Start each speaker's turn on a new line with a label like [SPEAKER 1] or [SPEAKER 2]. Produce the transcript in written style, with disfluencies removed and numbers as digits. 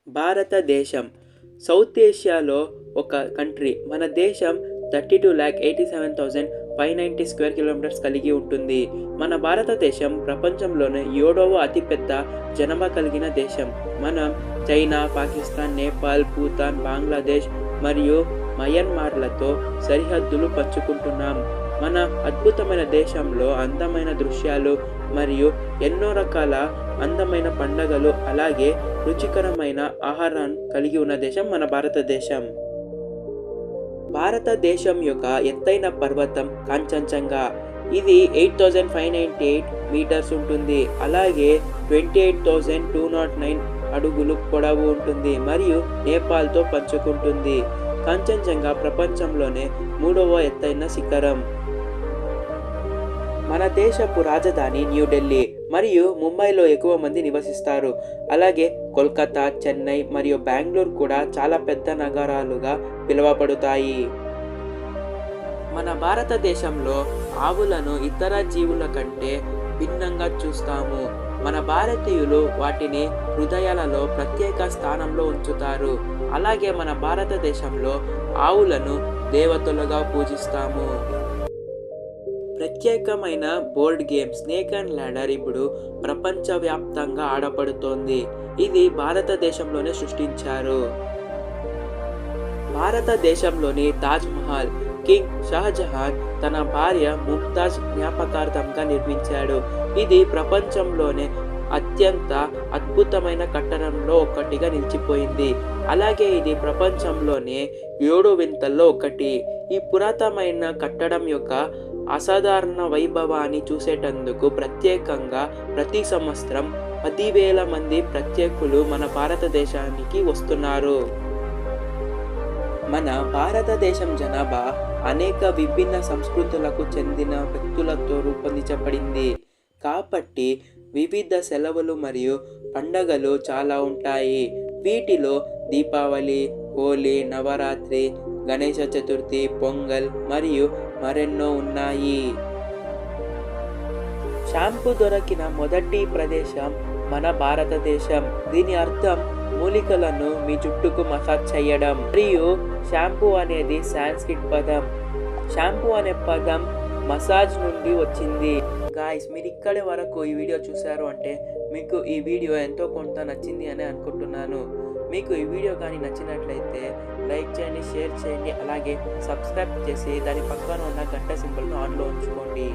[SPEAKER 1] భారతదేశం సౌత్ ఏషియాలో ఒక కంట్రీ. మన దేశం 32,87,590 స్క్వేర్ కిలోమీటర్స్ కలిగి ఉంటుంది. మన భారతదేశం ప్రపంచంలోనే 7వ అతిపెద్ద జనాభా కలిగిన దేశం. మనం చైనా, పాకిస్తాన్, నేపాల్, భూటాన్, బంగ్లాదేశ్ మరియు మయన్మార్లతో సరిహద్దులు పంచుకుంటున్నాం. మన అద్భుతమైన దేశంలో అందమైన దృశ్యాలు మరియు ఎన్నో రకాల అందమైన పండగలు, అలాగే రుచికరమైన ఆహారాన్ని కలిగి ఉన్న దేశం మన భారతదేశం. భారతదేశం యొక్క ఎత్తైన పర్వతం కాంచన్జంగా. ఇది 8,598 మీటర్స్ ఉంటుంది. అలాగే 28,209 అడుగులు పొడవు ఉంటుంది మరియు నేపాల్తో పంచుకుంటుంది. కాంచన్జంగా ప్రపంచంలోనే 3వ ఎత్తైన శిఖరం. మన దేశపు రాజధాని న్యూఢిల్లీ మరియు ముంబైలో ఎక్కువ మంది నివసిస్తారు. అలాగే కోల్కతా, చెన్నై మరియు బెంగళూరు కూడా చాలా పెద్ద నగరాలుగా పిలువబడతాయి. మన భారతదేశంలో ఆవులను ఇతర జీవుల కంటే భిన్నంగా చూస్తాము. మన భారతీయులు వాటిని హృదయాలలో ప్రత్యేక స్థానంలో ఉంచుతారు. అలాగే మన భారతదేశంలో ఆవులను దేవతలుగా పూజిస్తాము. ప్రత్యేకమైన board game snake and ladder ఇప్పుడు ప్రపంచవ్యాప్తంగా ఆడబడుతోంది. ఇది భారతదేశంలోనే సృష్టించారు. భారతదేశంలోని తాజ్ మహల్ కింగ్ షాజహాన్ తన భార్య ముంతాజ్ జ్ఞాపకార్థంగా నిర్మించాడు. ఇది ప్రపంచంలోనే అత్యంత అద్భుతమైన కట్టడంలో ఒకటిగా నిలిచిపోయింది. అలాగే ఇది ప్రపంచంలోనే 7 వింతల్లో ఒకటి. ఈ పురాతనమైన కట్టడం యొక్క అసాధారణ వైభవాన్ని చూసేటందుకు ప్రత్యేకంగా ప్రతి సంవత్సరం 10,000 మంది ప్రత్యేకులు మన భారతదేశానికి వస్తున్నారు. మన భారతదేశం జనాభా అనేక విభిన్న సంస్కృతులకు చెందిన వ్యక్తులతో రూపొందించబడింది. కాబట్టి వివిధ సెలవులు మరియు పండగలు చాలా ఉంటాయి. వీటిలో దీపావళి, హోలీ, నవరాత్రి, గణేష చతుర్థి, పొంగల్ మరియు మరెన్నో ఉన్నాయి. షాంపూ దొరికిన మొదటి ప్రదేశం మన భారతదేశం. దీని అర్థం మూలికలను మీ జుట్టుకు మసాజ్ చేయడం. మరియు షాంపూ అనేది సాంస్క్రిట్ పదం. షాంపూ అనే పదం మసాజ్ నుండి వచ్చింది. గాయ్స్, మీరు ఇక్కడి వరకు ఈ వీడియో చూశారు అంటే మీకు ఈ వీడియో ఎంతో కొంత నచ్చింది అని అనుకుంటున్నాను. మీకు ఈ వీడియో కానీ నచ్చినట్లయితే లైక్ చేయండి, షేర్ చేయండి, అలాగే సబ్స్క్రైబ్ చేసి దాని పక్కన ఉన్న గంట సింబల్ను ఆన్లో ఉంచుకోండి.